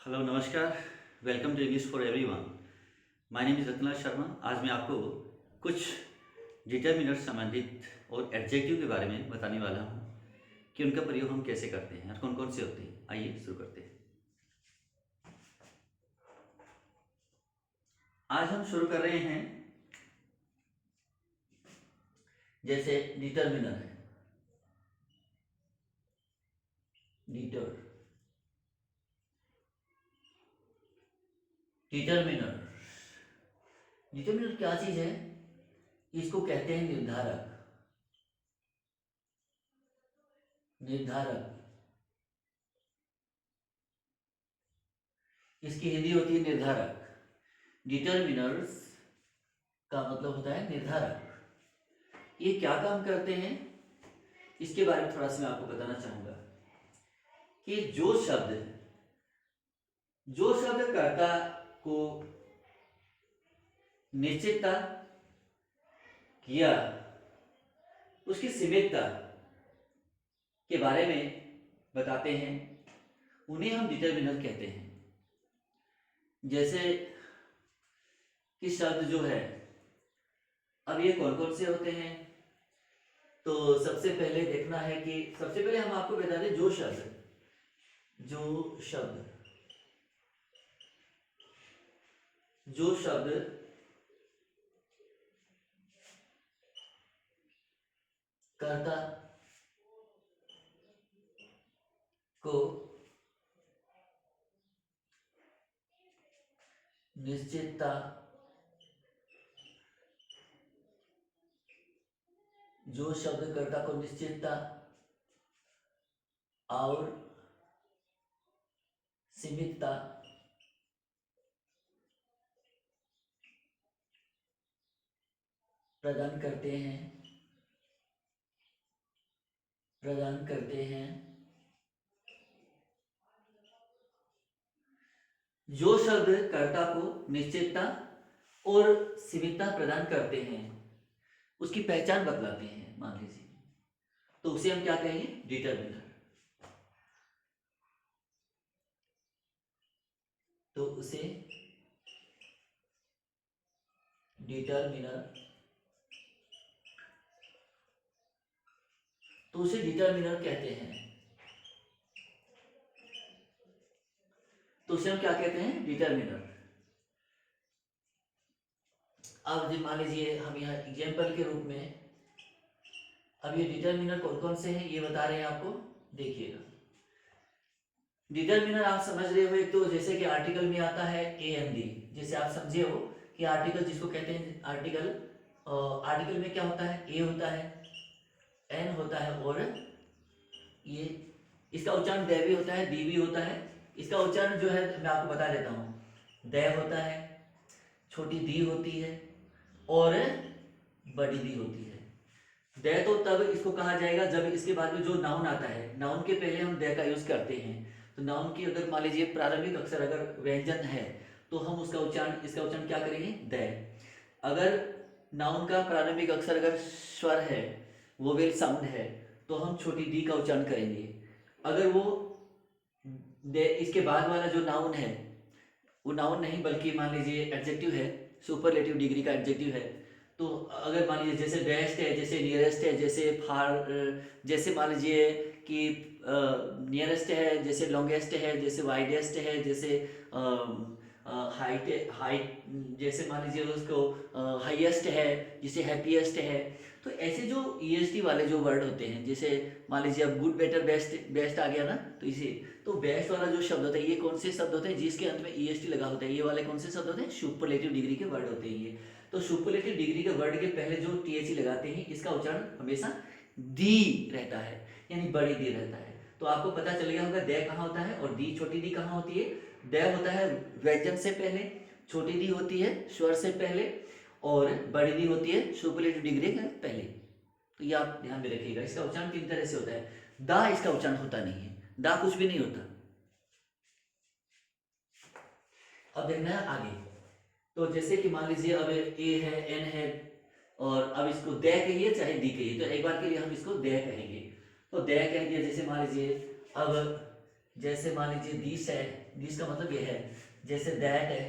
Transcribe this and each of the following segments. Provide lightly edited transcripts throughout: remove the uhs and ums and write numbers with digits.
Hello नमस्कार। Welcome to English for everyone. My name is Ratanlal Sharma. आज मैं आपको कुछ डिटर्मिनर संबंधित और एडजेक्टिव के बारे में बताने वाला हूँ कि उनका प्रयोग हम कैसे करते हैं और कौन कौन से होते हैं। आइए शुरू करते हैं। आज हम शुरू कर रहे हैं, जैसे डिटर्मिनर है, डिटर डिटर्मिनर। डिटर्मिनर क्या चीज़ है? इसको कहते हैं निर्धारक। निर्धारक इसकी हिंदी होती है निर्धारक। डिटर्मिनर्स का मतलब होता है निर्धारक। ये क्या काम करते हैं इसके बारे में थोड़ा सा मैं आपको बताना चाहूंगा कि जो शब्द कर्ता को निश्चितता या उसकी सीमितता के बारे में बताते हैं, उन्हें हम डिटर्मिनर कहते हैं। जैसे कि शब्द जो है, अब ये कौन कौन से होते हैं, तो सबसे पहले देखना है कि सबसे पहले हम आपको बता दें जो शब्द कर्ता को निश्चितता और सीमितता प्रदान करते हैं। जो शब्द कर्ता को निश्चितता और सीमितता प्रदान करते हैं, उसकी पहचान बतलाते हैं, मान लीजिए, तो उसे हम क्या कहेंगे? डिटर्मिनर। तो उसे डिटर्मिनर कहते हैं। तो उसे हम क्या कहते हैं? डिटर्मिनर। अब मान लीजिए हम यहाँ एग्जाम्पल के रूप में, अब ये डिटर्मिनर कौन कौन से हैं ये बता रहे हैं आपको, देखिएगा। डिटर्मिनर आप समझ रहे हो, एक तो जैसे कि आर्टिकल में आता है ए एन डी, जैसे आप समझे हो कि आर्टिकल जिसको कहते हैं आर्टिकल में क्या होता है? ए होता है, एन होता है, और ये इसका उच्चारण दै भी होता है, दी भी होता है। इसका उच्चारण जो है मैं आपको बता देता हूँ। दै होता है, छोटी दी होती है, और बड़ी दी होती है। दै तो तब इसको कहा जाएगा जब इसके बाद में जो नाउन आता है, नाउन के पहले हम दै का यूज करते हैं। तो नाउन की अगर मान लीजिए प्रारंभिक अक्षर अगर व्यंजन है, तो हम इसका उच्चारण क्या करेंगे? दै। अगर नाउन का प्रारंभिक अक्षर अगर स्वर है, वोवेल साउंड है, तो हम छोटी डी का उच्चारण करेंगे। अगर वो इसके बाद वाला जो नाउन है, वो नाउन नहीं बल्कि मान लीजिए एडजेक्टिव है, सुपरलेटिव डिग्री का एडजेक्टिव है, तो अगर मान लीजिए जैसे बेस्ट है, जैसे नियरेस्ट है, जैसे जैसे मान लीजिए कि नियरेस्ट है, जैसे लॉन्गेस्ट है, जैसे वाइडेस्ट है, जैसे हाइट, जैसे मान लीजिए उसको हाईएस्ट है, जैसे हैप्पीएस्ट है। तो ऐसे जो ईएसटी वाले जो वर्ड होते हैं, जैसे मान लीजिए अब गुड बेटर बेस्ट बेस्ट आ गया ना, तो इसे तो बेस्ट वाला जो शब्द होता है, ये कौन से शब्द होते हैं जिसके अंत में ईएसटी लगा होता है? ये वाले कौन से शब्द होते हैं? सुपरलेटिव डिग्री के वर्ड होते हैं ये। तो सुपरलेटिव डिग्री के वर्ड के पहले जो टीएचई लगाते हैं, इसका उच्चारण हमेशा दी रहता है, यानी बड़ी दी रहता है। तो आपको पता चल गया होगा दे कहाँ होता है और दी छोटी दी कहाँ होती है। दे होता है व्यंजन से पहले, छोटी दी होती है स्वर से पहले, और बड़ी दी होती है सुपरलेटिव डिग्री के पहले। तो ये आप ध्यान में रखिएगा। इसका उच्चारण तीन तरह से होता है। दा इसका उच्चारण होता नहीं है, दा कुछ भी नहीं होता। अब देखना है आगे, तो जैसे कि मान लीजिए अब ए है, एन है, और अब इसको दे कहिए चाहे दी कहिए, तो एक बार के लिए हम इसको दे कहेंगे। तो दे कह दिया, जैसे मान लीजिए अब जैसे मान लीजिए दिस है, दिस का मतलब ये है, जैसे दैट है,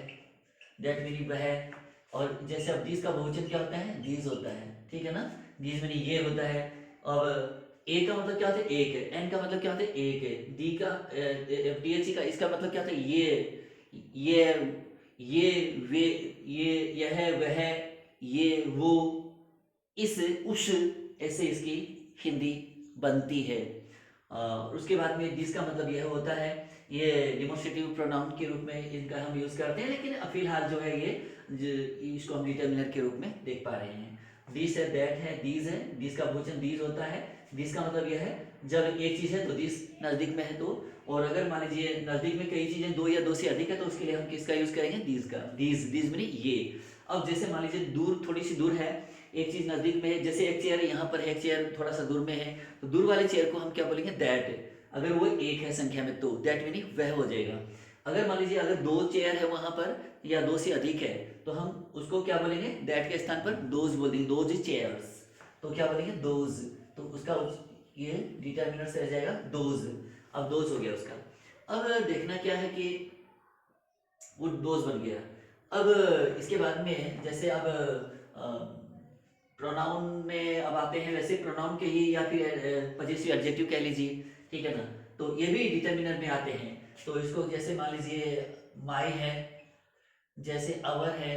दैट मीनिंग वह, और जैसे अब दिस का बहुवचन क्या होता है, दीज होता है, ठीक है ना, दीज मीनिंग ये होता है। अब ए का मतलब क्या होता है, एक है, एन का मतलब क्या होता है, एक है, डी का टीएचई का इसका मतलब क्या होता है, ये ये वे, ये यह वह, ये वो, इस उस, ऐसे इसकी हिंदी बनती है। उसके बाद में दिस का मतलब यह होता है, ये डिमोस्ट्रेटिव प्रोनाउन के रूप में इनका हम यूज करते हैं, लेकिन फिलहाल जो है ये इसको हम डिटर्मिनर के रूप में देख पा रहे हैं। दिस है, दैट है, दीज है, दिस का बहुवचन दीज होता है। दिस का मतलब यह है जब एक चीज है तो दिस नजदीक में है तो, और अगर मान लीजिए नजदीक में कई चीजें दो या दो से अधिक है तो उसके लिए हम किसका यूज करेंगे, दीज का, दीज, दीज मीनिंग ये। अब जैसे मान लीजिए दूर, थोड़ी सी दूर है, एक चीज नजदीक में है, जैसे एक चेयर यहाँ पर है, एक चेयर थोड़ा सा दूर में है, तो दूर वाले चेयर को हम क्या बोलेंगे, दैट। अगर वो एक है संख्या में तो दैट मीनिंग वह हो जाएगा। अगर मान लीजिए अगर दो चेयर है वहां पर या दो से अधिक है तो हम उसको क्या बोलेंगे, दैट के स्थान पर दोज बोल देंगे, दोज चेयर्स, तो क्या बोलेंगे, दोज, तो उसका ये डिटर्मिनर से रह जाएगा दोज। अब दोज हो गया उसका। अब देखना क्या है कि वो दोज बन गया। अब इसके बाद में जैसे अब प्रोनाउन में अब आते हैं, वैसे प्रोनाउन के ही या फिर पजेसिव एडजेक्टिव कह लीजिए, ठीक है ना, तो ये भी डिटर्मिनर में आते हैं। तो इसको जैसे मान लीजिए माई है, जैसे अवर है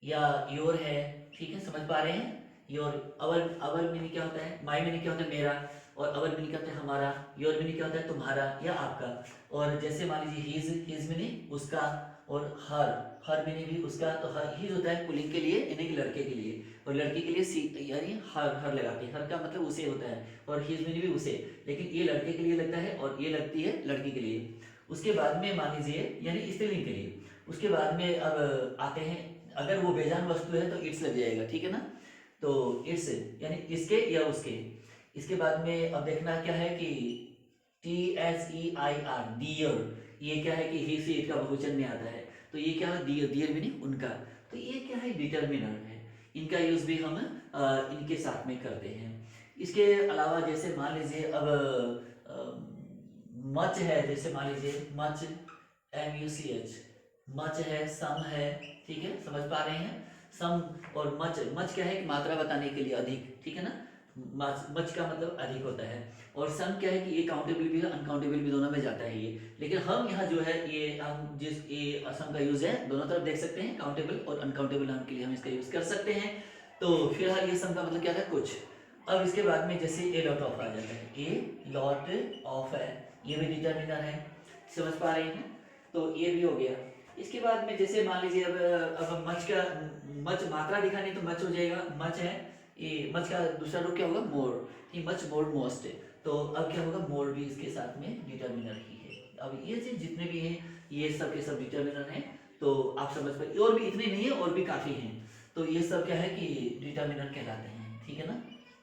या योर है, ठीक है, समझ पा रहे हैं, योर, अवर, अवर मीनिंग क्या होता है, माई मीनिंग क्या होता है, मेरा, और अवर मीनिंग क्या होता है, हमारा, योर मीनिंग क्या होता है, तुम्हारा या आपका। और जैसे मान लीजिए हिज, हिज मीनिंग उसका, और हर, हर मीनिंग भी उसका, तो हर हिज होता है पुल्लिंग के लिए, यानी कि लड़के के लिए, और लड़की के लिए सी, यानी हर, हर लगाते हैं, हर का मतलब उसे होता है, और हिज मीनिंग भी उसे, लेकिन ये लड़के के लिए लगता है और ये लगती है लड़की के लिए। उसके बाद में मान लीजिए यानी स्त्रीलिंग के लिए। उसके बाद में अब आते हैं, अगर वो बेजान वस्तु है तो इट्स लग जाएगा, ठीक है ना, तो इट्स यानी इसके या उसके। इसके बाद में अब देखना क्या है कि THEIR, डियर, ये क्या है कि ही सी इट का बहुवचन में आता है, तो ये क्या है, डियर, डियर मीनिंग उनका, तो ये क्या है, डिटर्मिनर है। इनका यूज भी हम इनके साथ में करते हैं। इसके अलावा जैसे मान लीजिए अब मच है, जैसे मान लीजिए मच, MUCH, मच है, सम है, ठीक है, समझ पा रहे हैं, सम और मच, मच क्या है कि मात्रा बताने के लिए अधिक, ठीक है ना, मच का मतलब अधिक होता है, और सम क्या है कि ये काउंटेबल भी है अनकाउंटेबल भी, दोनों में जाता है ये, लेकिन हम यहाँ जो है ये हम जिस ये असम का यूज है दोनों तरफ देख सकते हैं, काउंटेबल और अनकाउंटेबल नाम के लिए हम इसका यूज कर सकते हैं। तो फिलहाल ये सम का मतलब क्या था, कुछ। अब इसके बाद में जैसे ए लॉट ऑफ आ जाता है, ए लॉट ऑफ है, ये भी डिटर्मिनर है, समझ पा रहे हैं, तो ये भी हो गया। इसके बाद में जैसे मान लीजिए अब मच का, मच मात्रा दिखानी तो मच हो जाएगा, मच है, ये मच का दूसरा रूप क्या होगा, मोर, ये मच मोर मोस्ट, तो अब क्या होगा, मोर भी इसके साथ में डिटर्मिनर ही है। अब ये चीज जितने भी हैं ये सब के सब डिटर्मिनर हैं, तो आप समझ पाइए, और भी इतने नहीं है और भी काफी हैं, तो ये सब क्या है कि डिटर्मिनर कहलाते हैं, ठीक है ना,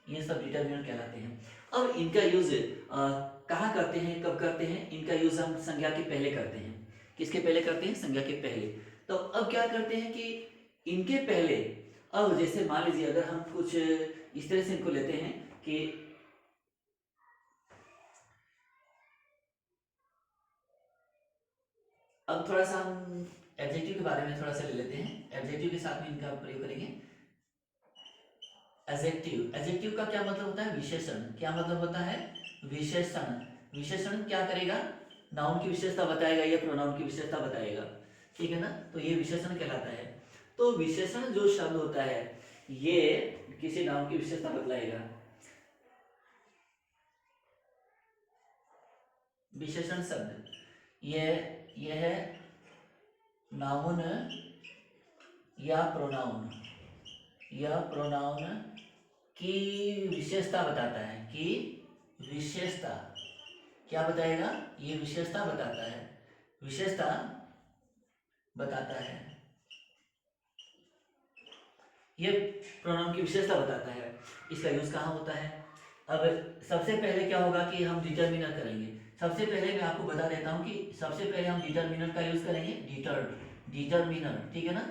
ये सब डिटर्मिनर कहलाते हैं। अब इनका यूज कहाँ करते हैं, कब करते हैं, इनका यूज हम संज्ञा के पहले करते हैं। किसके पहले करते हैं, संज्ञा के पहले। तो अब क्या करते हैं कि इनके पहले, अब जैसे मान लीजिए अगर हम कुछ इस तरह से इनको लेते हैं कि अब थोड़ा सा हम एडजेक्टिव के बारे में थोड़ा सा ले लेते हैं, एडजेक्टिव के साथ में इनका प्रयोग करेंगे। एडजेक्टिव, एडजेक्टिव का क्या मतलब होता है, विशेषण, क्या मतलब होता है, विशेषण। विशेषण क्या करेगा, नाउन की विशेषता बताएगा या प्रोनाउन की विशेषता बताएगा, ठीक है ना, तो ये विशेषण कहलाता है। तो विशेषण जो शब्द होता है ये किसी नाउन की विशेषता बतलाएगा। विशेषण शब्द यह नाउन या प्रोनाउन की विशेषता बताता है, कि विशेषता क्या बताएगा, ये विशेषता बताता है, विशेषता बताता है, ये प्रोनाउन की विशेषता बताता है। इसका यूज कहाँ होता है, अब सबसे पहले क्या होगा कि हम डिटर्मिनर करेंगे। सबसे पहले मैं आपको बता देता हूँ कि सबसे पहले हम डिटर्मिनर का यूज करेंगे, डिटर्मिनर, ठीक है ना,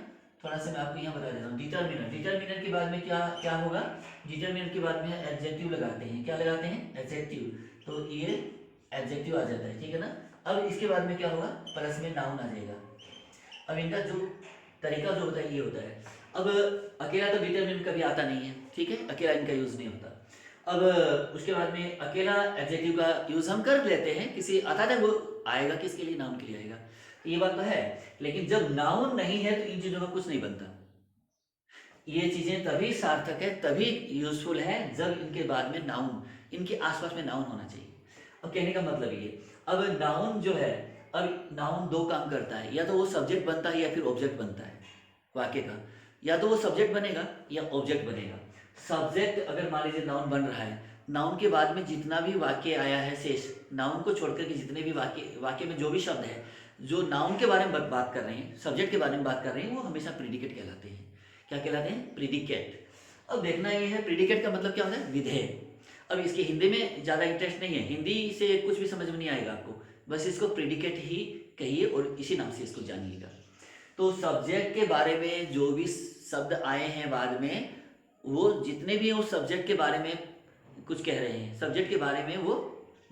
थोड़ा सा मैं आपको यहाँ बता देता हूँ, डिटर्मिनर, डिटर्मिनर के बाद में क्या क्या होगा, डिटर्मिनर के बाद में एडजेक्टिव लगाते हैं, क्या लगाते हैं, एडजेक्टिव, तो ये एडजेक्टिव आ जाता है, ठीक है ना। अब इसके बाद में क्या होगा, प्लस में नाउन आ जाएगा। अब इनका जो तरीका जो होता है ये होता है। अब अकेला तो डिटरमिनेंट कभी आता नहीं है, ठीक है, अकेला इनका यूज नहीं होता। अब उसके बाद में अकेला एडजेक्टिव का यूज हम कर लेते हैं, किसी आता था वो आएगा किसके लिए, नाउन के लिए आएगा, ये बात तो है। लेकिन जब नाउन नहीं है तो इन चीजों का कुछ नहीं बनता। ये चीजें तभी सार्थक है, तभी यूजफुल है जब इनके बाद में नाउन, इनके आसपास में नाउन होना चाहिए। अब कहने का मतलब ये, अब नाउन जो है, अब नाउन दो काम करता है, या तो वो सब्जेक्ट बनता है या फिर ऑब्जेक्ट बनता है वाक्य का। या तो वो सब्जेक्ट बनेगा या ऑब्जेक्ट बनेगा। सब्जेक्ट अगर मान लीजिए नाउन बन रहा है, नाउन के बाद में जितना भी वाक्य आया है शेष, नाउन को छोड़कर के जितने भी वाक्य में जो भी शब्द है जो नाउन के बारे में बात कर रहे हैं, सब्जेक्ट के बारे में बात कर रहे हैं, वो हमेशा प्रीडिकेट कहलाते हैं। क्या कहलाते हैं, प्रीडिकेट। अब देखना ये है प्रीडिकेट का मतलब क्या होता है, विधेय। अब इसके हिंदी में ज़्यादा इंटरेस्ट नहीं है, हिंदी से कुछ भी समझ में नहीं आएगा आपको, बस इसको प्रीडिकेट ही कहिए और इसी नाम से इसको जानिएगा। तो सब्जेक्ट के बारे में जो भी शब्द आए हैं बाद में, वो जितने भी उस सब्जेक्ट के बारे में कुछ कह रहे हैं, सब्जेक्ट के बारे में वो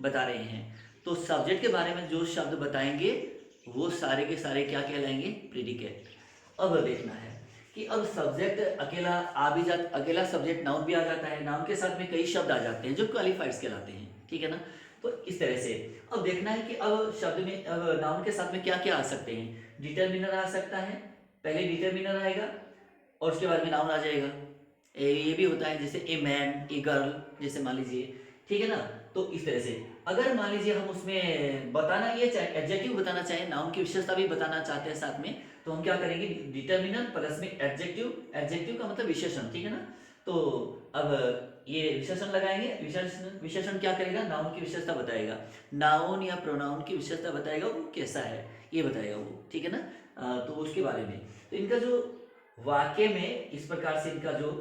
बता रहे हैं, तो सब्जेक्ट के बारे में जो शब्द बताएंगे वो सारे के सारे क्या कहलाएंगे, प्रीडिकेट। अब देखना है कि अब सब्जेक्ट अकेला आ भी जाता, अकेला सब्जेक्ट नाउन भी आ जाता है, नाउन के साथ में कई शब्द आ जाते हैं जो क्वालिफाइड्स कहलाते हैं, ठीक है ना। तो इस तरह से अब देखना है कि अब शब्द में, अब नाउन के साथ में क्या क्या आ सकते हैं। डिटरमिनर आ सकता है, पहले डिटरमिनर आएगा और उसके बाद में नाउन आ जाएगा। ये भी होता है, जैसे ए मैन, ए गर्ल, जैसे मान लीजिए, ठीक है ना। तो इस तरह से अगर मान लीजिए हम उसमें बताना ये चाहे, एडजेक्टिव बताना चाहे, नाउन की विशेषता भी बताना चाहते हैं साथ में, तो हम क्या करेंगे, डिटरमिनर प्लस में एडजेक्टिव, एडजेक्टिव का मतलब विशेषण, ठीक है ना। तो अब ये विशेषण लगाएंगे, विशेषण क्या करेगा, नाउन की विशेषता बताएगा, नाउन या प्रोनाउन की विशेषता बताएगा, वो कैसा है ये बताएगा वो, ठीक है ना। तो उसके बारे में, तो इनका जो वाक्य में इस प्रकार से इनका जो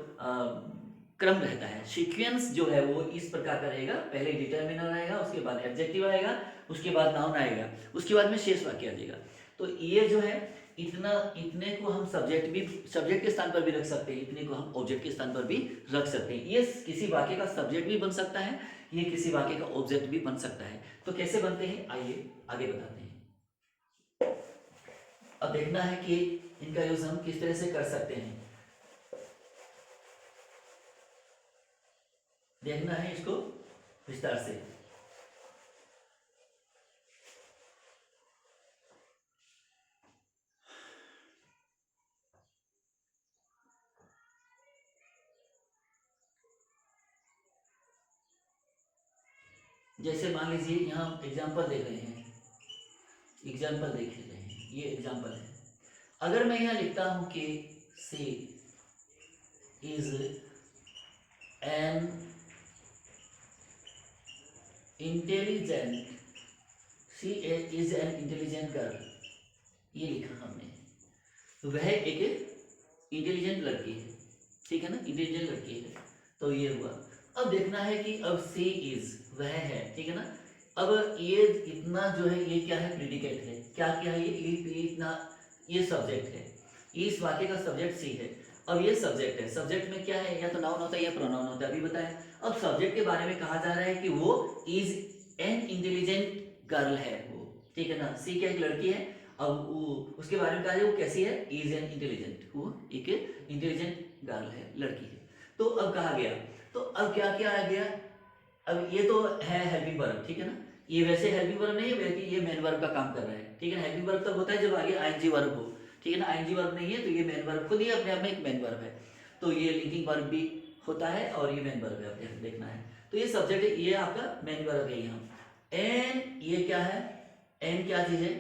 क्रम रहता है, सीक्वेंस जो है वो इस प्रकार का रहेगा, पहले डिटरमिनर आएगा, उसके बाद एडजेक्टिव आएगा, उसके बाद नाउन आएगा, उसके बाद में शेष वाक्य आ जाएगा। तो ये जो है इतना, इतने को हम सब्जेक्ट के स्थान पर भी रख सकते हैं, इतने को हम ऑब्जेक्ट के स्थान पर भी रख सकते हैं। ये किसी वाक्य का सब्जेक्ट भी बन सकता है, ये किसी वाक्य का ऑब्जेक्ट भी बन सकता है। तो कैसे बनते हैं, आइए आगे बताते हैं। अब देखना है कि इनका यूज हम किस तरह से कर सकते हैं, देखना है इसको विस्तार से। जैसे मान लीजिए यहाँ एग्जाम्पल देख रहे हैं, एग्जाम्पल देख रहे हैं, ये एग्जाम्पल है। अगर मैं यहाँ लिखता हूँ कि she is an intelligent, she is an intelligent girl, ये लिखा हमने, तो वह एक इंटेलिजेंट लड़की है, ठीक है ना, इंटेलिजेंट लड़की है। तो ये हुआ। अब देखना है कि अब सी इज, वह है, ठीक है ना। अब ये इतना जो है ये क्या है, प्रीडिकेट है, क्या क्या है ये इतना, ये सब्जेक्ट है, इस वाक्य का सब्जेक्ट सी है। अब ये सब्जेक्ट है, सब्जेक्ट में क्या है, या तो नाउन होता है या प्रोनाउन होता है, अभी बताया। अब सब्जेक्ट के बारे में कहा जा रहा है कि वो इज एन इंटेलिजेंट गर्ल है वो, ठीक है ना, सी क्या एक लड़की है। अब वो उसके बारे में कहा जाए वो कैसी है, इज एन इंटेलिजेंट, वो एक इंटेलिजेंट गर्ल है, लड़की है। तो अब कहा गया, तो अब क्या क्या आ गया, अब ये तो है हेल्पिंग वर्ब, ठीक है ना, ये वैसे हेल्पिंग वर्ब नहीं है बल्कि ये मेन वर्ब का काम कर रहा है, ठीक है ना। हेल्पिंग वर्ब तब होता है जब आगे आईएनजी वर्ब हो, ठीक है ना, आईएनजी वर्ब नहीं है तो ये मेन वर्ब खुद ही अपने आप में एक मेन वर्ब है। तो ये लिंकिंग वर्ब भी होता है और ये मेन वर्ब है, आप देखना है। तो ये सब्जेक्ट है, ये आपका मेन वर्ब है यहाँ। एन ये क्या है, एन क्या चीज है,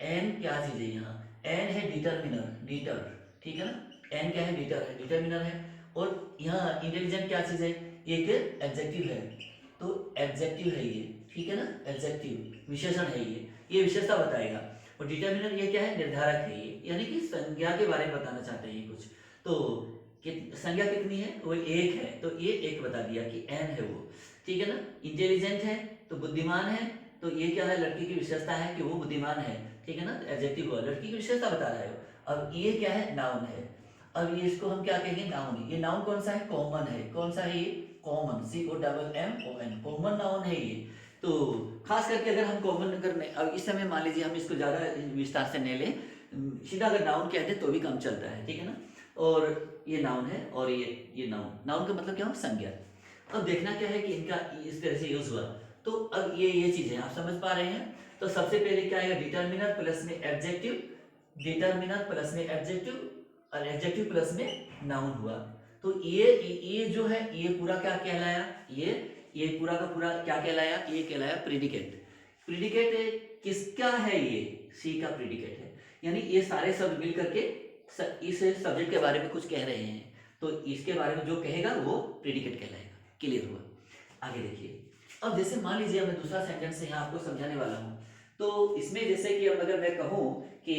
एन क्या चीज है यहाँ, एन है डिटरमिनर, डिटर, ठीक है ना, एन क्या है, डिटर है, डिटरमिनर है। और यहाँ इंटेलिजेंट क्या चीज है, एक एडजेक्टिव है, तो एडजेक्टिव है ये, ठीक है ना, एडजेक्टिव विशेषण है ये विशेषता बताएगा। और डिटरमिनर ये क्या है, निर्धारक है ये, यानी कि संज्ञा के बारे में बताना चाहते हैं ये कुछ। तो संज्ञा कितनी है, वो एक है, तो ये एक बता दिया कि एन है वो, ठीक है ना। इंटेलिजेंट है तो बुद्धिमान है, तो ये क्या है, लड़की की विशेषता है कि वो बुद्धिमान है, ठीक है ना, एडजेक्टिव हुआ, लड़की की विशेषता बता रहा है। अब ये क्या है, नाउन है। अब ये इसको हम क्या कहेंगे, नाउन। ये नाउन कौन सा है, कॉमन है, कौन सा है ये, कॉमन, COMMON, कॉमन नाउन है ये, तो खास करके अगर हम कॉमन करने, अब इस समय मान लीजिए हम इसको ज़्यादा विस्तार से नहीं लें, सीधा अगर नाउन कहते हैं तो भी काम चलता है, ठीक है ना। और ये नाउन है और ये नाउन का मतलब क्या हो, संज्ञा। अब देखना क्या है कि इनका इस तरह से यूज हुआ, तो अब ये चीजें आप समझ पा रहे हैं। तो सबसे पहले क्या आएगा, डिटर्मिनर प्लस में एडजेक्टिव, डिटर्मिनर प्लस में एडजेक्टिव और एडजेक्टिव प्लस में नाउन हुआ। तो ये जो है ये पूरा क्या कहलाया, ये पूरा का पूरा क्या कहलाया, ये कहलाया प्रीडिकेट। प्रीडिकेट किसका है, ये सी का प्रीडिकेट है, यानी ये सारे शब्द मिल करके इस सब्जेक्ट के बारे में कुछ कह रहे हैं, तो इसके बारे में जो कहेगा वो प्रीडिकेट कहलाएगा। क्लियर हुआ। आगे देखिए, अब जैसे मान लीजिए मैं दूसरा सेंटेंस यहाँ आपको समझाने वाला हूँ। तो इसमें जैसे कि अब अगर मैं कहूँ कि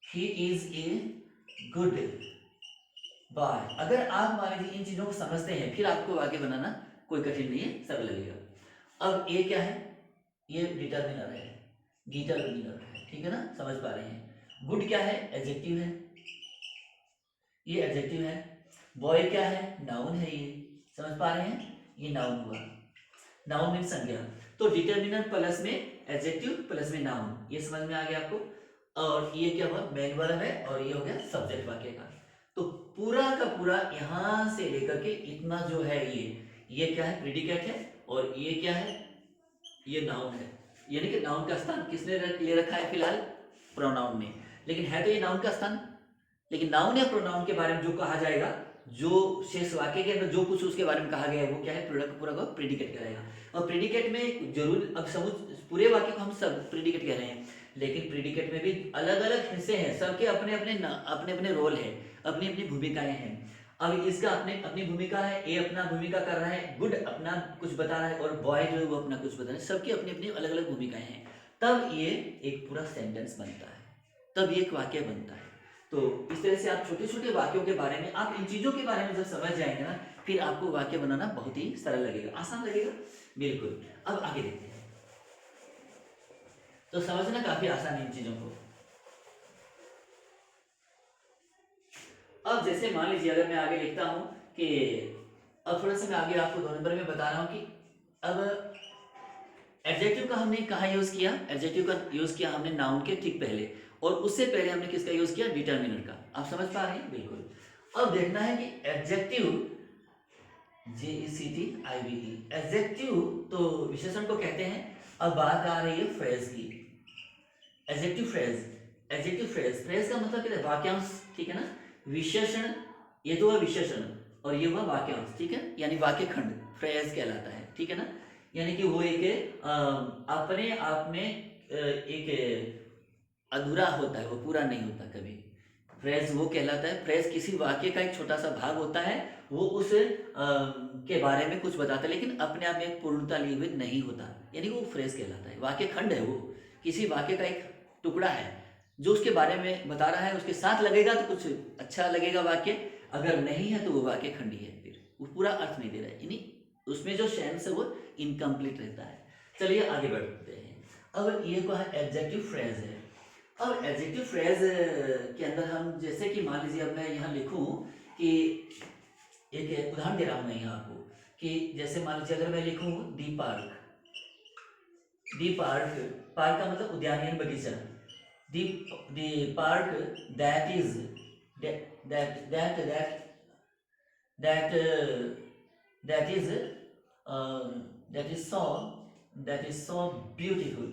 he is a good boy, अगर आप मान लीजिए इन चीजों को समझते हैं फिर आपको आगे बनाना कोई कठिन नहीं है, सरल लगेगा। अब ए क्या है, ये डिटर्मिनर है, डिटर्मिनर है, ठीक है ना, समझ पा रहे हैं। गुड क्या है, एडजेक्टिव है, ये एडजेक्टिव है। बॉय क्या है, नाउन है, ये समझ पा रहे हैं, ये नाउन हुआ। नाउन मीन संज्ञा। तो डिटर्मिनर प्लस में एडजेक्टिव प्लस में नाउन, ये समझ में आ गया आपको। और ये क्या हुआ, मेन वर्ब है और ये हो गया सब्जेक्ट वाक्य का। तो पूरा का पूरा यहां से लेकर के इतना जो है ये क्या है, प्रीडिकेट है, और ये क्या है, ये नाउन है। यानी कि नाउन का स्थान किसने ले रखा है फिलहाल, प्रोनाउन ने। लेकिन है तो ये नाउन का स्थान, लेकिन नाउन या प्रोनाउन के बारे में जो कहा जाएगा, जो शेष वाक्य के अंदर जो कुछ उसके बारे में कहा गया है वो क्या है, पूरा का प्रीडिकेट कहलाएगा। और प्रीडिकेट में जरूर, अब पूरे वाक्य को हम सब प्रीडिकेट कह रहे हैं, लेकिन प्रीडिकेट में भी अलग अलग हिस्से हैं, सबके अपने अपने रोल है, अपनी अपनी भूमिकाएं हैं। अब इसका अपनी भूमिका है, ए अपना भूमिका कर रहा है, गुड अपना कुछ बता रहा है, और बॉय जो है वो अपना कुछ बता रहा है, सबकी अपनी अपनी अलग अलग भूमिकाएं हैं। तब ये एक पूरा सेंटेंस बनता है, तब ये एक वाक्य बनता है। तो इस तरह से आप छोटे छोटे वाक्यों के बारे में, आप इन चीजों के बारे में जब समझ जाएंगे ना, फिर आपको वाक्य बनाना बहुत ही सरल लगेगा, आसान लगेगा, बिल्कुल। अब आगे देखते हैं। तो समझना काफी आसान है इन चीजों को। अब जैसे मान लीजिए अगर मैं आगे लिखता हूं कि, अब थोड़ा सा मैं आगे आपको 2 नंबर में बता रहा हूं कि अब एडजेक्टिव का हमने कहाँ यूज किया, एडजेक्टिव का यूज किया हमने नाउन के ठीक पहले, और उससे पहले हमने किसका यूज किया, डिटर्मिनर का। आप समझ पा रहे हैं, बिल्कुल। अब देखना है कि एडजेक्टिव, JECTIVE, एडजेक्टिव तो विशेषण को कहते हैं। अब बात आ रही है फ्रेज की, एडजेक्टिव फ्रेज। एडजेक्टिव फ्रेज का मतलब क्या है, वाक्यांश, ठीक है ना। विशेषण, ये तो है विशेषण, और ये हुआ वाक्यांश, ठीक है, यानी वाक्य खंड फ्रेज कहलाता है, ठीक है ना। यानी कि वो एक अपने आप में एक अधूरा होता है, वो पूरा नहीं होता कभी। फ्रेज वो कहलाता है, फ्रेज किसी वाक्य का एक छोटा सा भाग होता है, वो उस के बारे में कुछ बताता है, लेकिन अपने आप में एक पूर्णता लिए हुए नहीं होता, यानी वो फ्रेज कहलाता है। वाक्य खंड है, वो किसी वाक्य का एक टुकड़ा है जो उसके बारे में बता रहा है, उसके साथ लगेगा तो कुछ अच्छा लगेगा वाक्य, अगर नहीं है तो वो वाक्य खंडी है, फिर वो पूरा अर्थ नहीं दे रहा है, यानी उसमें जो सेंस है वो इनकम्प्लीट रहता है। चलिए आगे बढ़ते हैं। अब ये क्या है, एडजेक्टिव फ्रेज है। अब एडजेक्टिव फ्रेज के अंदर हम, जैसे कि मान लीजिए अब मैं यहाँ लिखूं कि, एक उदाहरण दे रहा हूं मैं यहाँ आपको, कि जैसे मान लीजिए अगर मैं लिखूं the park, the park, park का मतलब उद्यान यानी बगीचा, the park that is that is so beautiful,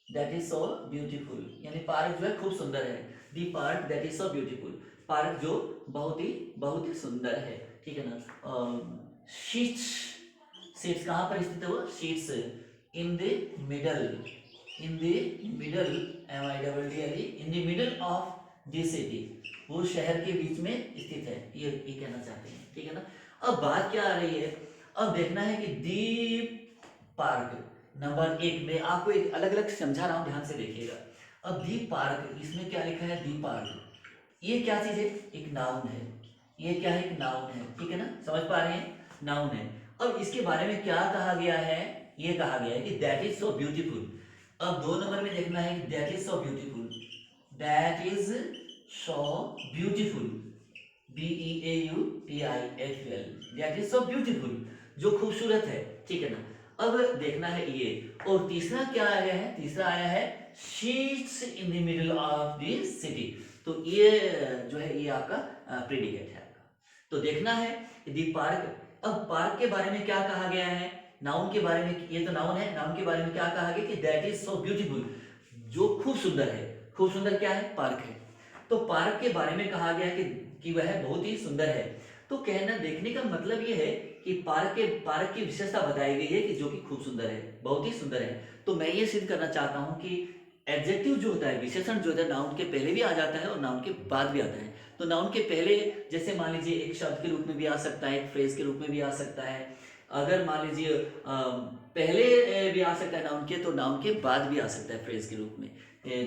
that is so beautiful, यानी पार्क जो है खूब सुंदर है। The park that is so beautiful, park जो बहुत ही सुंदर है, ठीक है ना। शीट्स, शीट्स कहाँ पर स्थित है वो, sheets in the middle, in the middle, MIDDLE, in the middle of the city, वो शहर के बीच में स्थित है, ये कहना चाहते हैं, ठीक है ना। अब बात क्या आ रही है, अब देखना है कि दी पार्क, नंबर 1 में आपको एक अलग अलग समझा रहा हूं, ध्यान से देखिएगा। अब दी पार्क, इसमें क्या लिखा है, दी पार्क, ये क्या चीज है, एक नाउन है, ये क्या है, एक नाउन है, ठीक है ना, समझ पा रहे हैं, नाउन है। अब इसके बारे में क्या कहा गया है, ये कहा गया है कि दैट इज सो ब्यूटीफुल। अब 2 नंबर में देखना है कि that is so beautiful, that is so beautiful, BEAUTIFUL, that is so beautiful. जो खूबसूरत है, ठीक है ना। अब देखना है ये, और तीसरा क्या आया है, तीसरा आया है sheets in the middle of the city. तो ये जो है ये आपका प्रेडिकेट है आपका। तो देखना है दी पार्क। अब पार्क के बारे में क्या कहा गया है, नाउन के बारे में, ये तो नाउन है, नाउन के बारे में क्या कहा गया कि दैट इज सो ब्यूटीफुल, जो खूब सुंदर है। खूब सुंदर क्या है, पार्क है। तो पार्क के बारे में कहा गया है कि वह बहुत ही सुंदर है। तो कहना, देखने का मतलब ये है कि पार्क की विशेषता बताई गई है कि जो कि खूब सुंदर है, बहुत ही सुंदर है। तो मैं ये सिद्ध करना चाहता हूं कि एडजेक्टिव जो होता है, विशेषण जो होता है, नाउन के पहले भी आ जाता है और नाउन के बाद भी आता है। तो नाउन के पहले, जैसे मान लीजिए एक शब्द के रूप में भी आ सकता है, एक फ्रेज के रूप में भी आ सकता है। अगर मान लीजिए पहले भी आ सकता है नाउन के, तो नाउन के बाद भी आ सकता है फ्रेज के रूप में।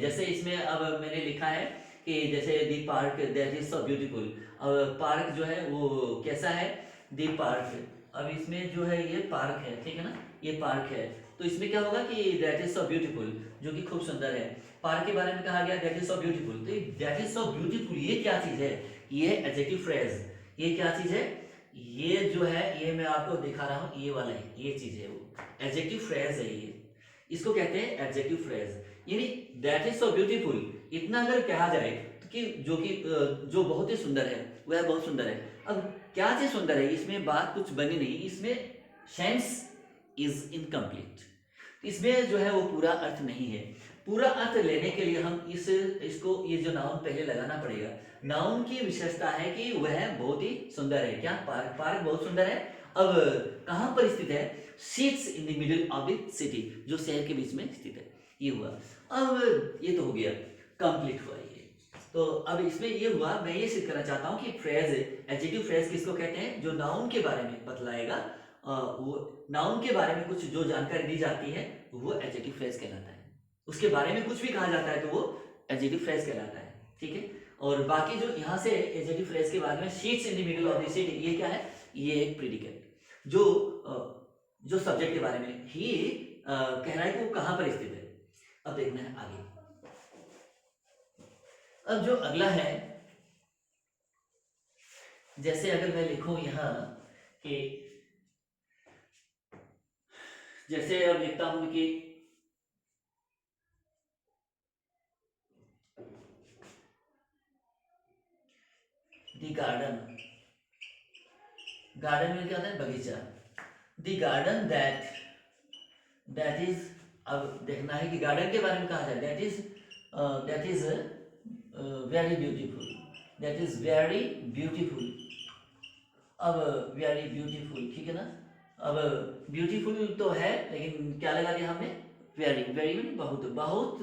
जैसे इसमें अब मैंने लिखा है कि जैसे the park that is so beautiful. अब पार्क जो है वो कैसा है, दी पार्क। अब इसमें जो है ये पार्क है, ठीक है ना, ये पार्क है। तो इसमें क्या होगा कि दैट इज सो ब्यूटीफुल, जो कि खूब सुंदर है। पार्क के बारे में कहा गया दैट इज सो ब्यूटीफुल। तो दैट इज सो ब्यूटीफुल ये क्या चीज है, ये एडजेक्टिव फ्रेज। ये क्या चीज है, ये जो है, ये मैं आपको दिखा रहा हूं, ये वाला है, ये चीज है, वो एडजेक्टिव फ्रेज है ये। इसको कहते हैं एडजेक्टिव फ्रेज। यानी दैट इज सो ब्यूटीफुल, इतना अगर कहा जाए तो कि जो बहुत ही सुंदर है, वह बहुत सुंदर है। अब क्या चीज सुंदर है, इसमें बात कुछ बनी नहीं, इसमें सेंस इज इनकम्प्लीट। इसमें जो है वो पूरा अर्थ नहीं है। पूरा अर्थ लेने के लिए हम इसको ये जो नाउन पहले लगाना पड़ेगा। नाउन की विशेषता है कि वह बहुत ही सुंदर है। क्या, पार्क, पार्क बहुत सुंदर है। अब कहां पर स्थित है, seats in the middle of the city, जो शहर के बीच में स्थित है। ये हुआ। अब ये तो हो गया, कंप्लीट हुआ ये। तो अब इसमें ये हुआ, मैं ये सिद्ध करना चाहता हूं कि फ्रेज, एडजेक्टिव फ्रेज किसको कहते हैं, जो नाउन के बारे में बतलाएगा। वो नाउन के बारे में कुछ जो जानकारी दी जाती है वो एडजेक्टिव फ्रेज कहलाता है। उसके बारे में कुछ भी कहा जाता है तो वो एडजेक्टिव फ्रेज कहलाता है, ठीक है। और बाकी जो यहाँ से एडजेक्टिव फ्रेज के बाद में sheets in the middle of the city, ये क्या है, ये एक प्रेडिकेट जो जो सब्जेक्ट के बारे में ही कह रहा है कि वो कहां पर स्थित है। अब देखना है आगे। अब जो अगला है, जैसे अगर मैं लिखूं यहां कि, जैसे अब लिखता हूं कि दी गार्डन, गार्डन में क्या होता है, बगीचा। दी गार्डन दैट इज, अब देखना है कि गार्डन के बारे में कहा जाए, that is very beautiful, that is very beautiful. अब वेरी ब्यूटीफुल, ठीक है ना। अब ब्यूटीफुल तो है, लेकिन क्या लगा दिया हमने, वेरी, वेरी मीन बहुत, बहुत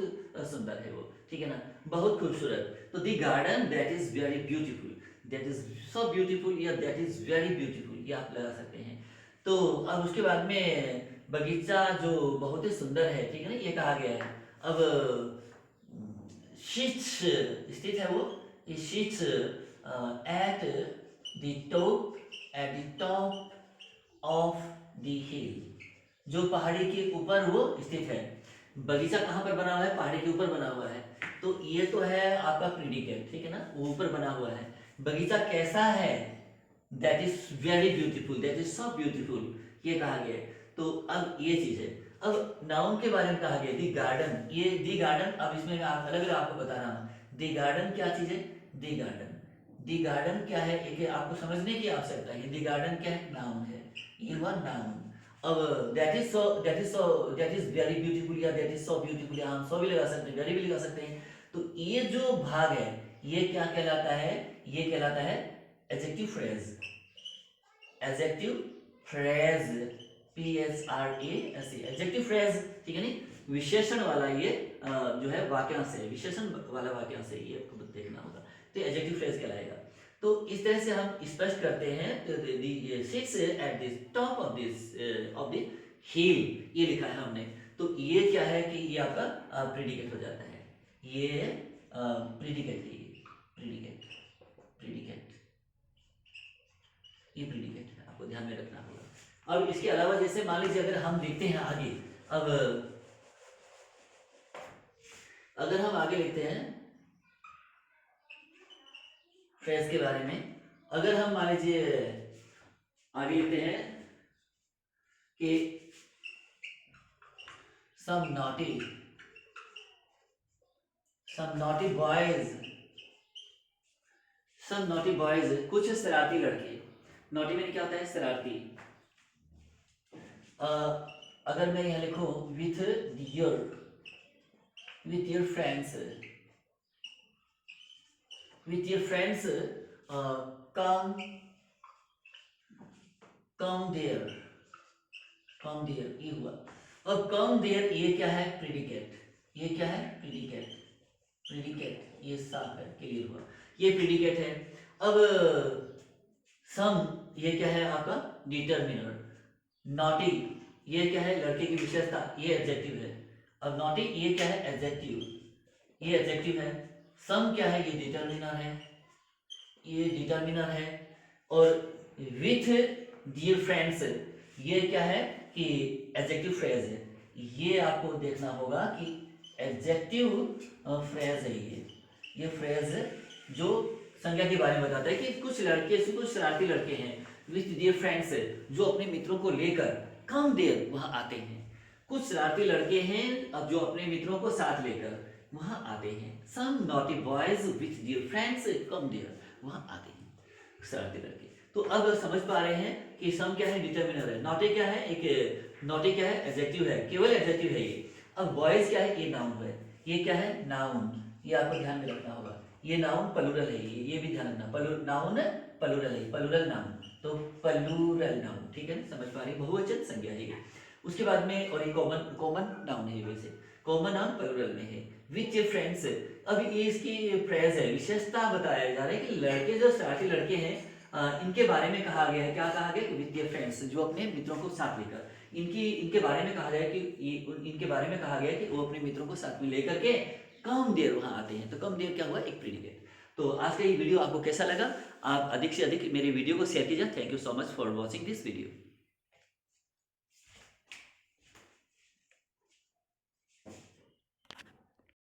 सुंदर है वो, ठीक है ना, बहुत खूबसूरत। तो the garden that is very beautiful, that is so beautiful, या दैट इज वेरी ब्यूटीफुल, ये आप लगा सकते हैं। तो अब उसके बाद में बगीचा जो बहुत ही सुंदर है, ठीक है ना, ये कहा गया है। अब शीट्स स्थित है वो, sheets at the top, at the top of the हिल, जो पहाड़ी के ऊपर वो स्थित है। बगीचा कहाँ पर बना हुआ है, पहाड़ी के ऊपर बना हुआ है। तो ये तो है आपका प्रीडिकेट, ठीक है ना, ऊपर बना हुआ है। बगीचा कैसा है, that is very beautiful, that is so beautiful, ये कहा गया है। तो अब ये चीज है। अब नाउन के बारे में कहा गया दी गार्डन, ये दी गार्डन, अब इसमें मैं अलग अलग आपको बता रहा हूँ। दी गार्डन क्या चीज है, दी गार्डन, दी गार्डन क्या है, एक आपको समझने की आवश्यकता है। दी गार्डन क्या है, नाउन है, ये हुआ नाउन। अब दैट इज वेरी ब्यूटीफुल, या दैट इज सो ब्यूटीफुल, या हम सो भी लगा सकते हैं, वेरी भी लगा सकते हैं। तो ये जो भाग है, ये क्या कहलाता है, ये कहलाता है adjective phrase, adjective phrase, PHRASE, adjective phrase, ठीक है नी, विशेषण वाला ये जो है वाक्यांश है, विशेषण वाला वाक्यांश है, ये आपको देखना होगा। तो एडजेक्टिव फ्रेज कहलाएगा। तो इस तरह से हम स्पष्ट करते हैं। तो seats at the top of the हिल, ये लिखा है हमने। तो ये क्या है कि ये आपका प्रीडिकेट हो जाता है, ये प्रीडिकेट है, ये प्रीडिकेट, प्रीडिकेट, ये प्रीडिकेट है, आपको ध्यान में रखना होगा। अब इसके अलावा जैसे मान लीजिए अगर हम देखते हैं आगे, अब अगर हम आगे लिखते हैं फ्रेज के बारे में, अगर हम मान लीजिए आगे लिखते हैं कि some naughty boys, कुछ शरारती लड़के। नॉटी में क्या होता है? शरारती। अगर मैं यहाँ लिखूं with your friends, come there, ये हुआ। अब कम देयर ये क्या है? प्रेडिकेट। ये क्या है? प्रेडिकेट। ये साफ है, क्लियर हुआ, ये प्रेडिकेट है। अब सम ये क्या है? आपका डिटरमिनर। नॉटी ये क्या है? लड़के की विशेषता, ये एडजेक्टिव है। अब नॉटी ये क्या है? एडजेक्टिव, ये एडजेक्टिव है। सम क्या है? ये डिटरमिनर है, ये डिटरमिनर है। और विथ डियर फ्रेंड्स ये क्या है? कि एडजेक्टिव फ्रेज है। ये आपको देखना होगा कि एडजेक्टिव फ्रेज है। ये फ्रेज जो संज्ञा के बारे में बताता है कि कुछ शरारती लड़के हैं विथ डियर फ्रेंड्स, जो अपने मित्रों को लेकर कम देर वहां आते हैं। कुछ शरारती लड़के हैं अब जो अपने मित्रों को साथ लेकर वहां आते हैं। Some naughty boys with dear friends come there, वहां आते हैं शरारती लड़के। तो अब समझ पा रहे हैं कि सम क्या है? डिटरमिनर है। नॉटी क्या है? नॉटी क्या है? एडजेक्टिव है, केवल एडजेक्टिव है ये। अब बॉयज क्या है? ये नाउन है। ये क्या है? नाउन। ये आपको ध्यान में रखना होगा, ये नाउन प्लूरल है। ये भी ध्यान रखना, नाउन प्लूरल है, प्लूरल नाउन। तो प्लूरल नाउन, ठीक है, समझ पा रही? बहुवचन संज्ञा है ये। उसके बाद में और ये कॉमन नाउन है, वैसे कॉमन नाउन प्लूरल में है। विथ योर फ्रेंड्स, अब ये इसकी फ्रेज है, विशेषता बताया जा रहा है कि लड़के जो शरारती लड़के हैं इनके बारे में कहा गया है। क्या कहा गया? विथ योर फ्रेंड्स, जो अपने मित्रों को साथ लेकर, इनके बारे में कहा गया कि इनके बारे में कहा गया कि वो अपने मित्रों को साथ में लेकर के कम देर वहां आते हैं। तो कम देर क्या हुआ? एक प्रेडिकेट। तो आज का ये वीडियो आपको कैसा लगा? आप अधिक से अधिक मेरे वीडियो को शेयर कीजिए। Thank you so much for watching this video.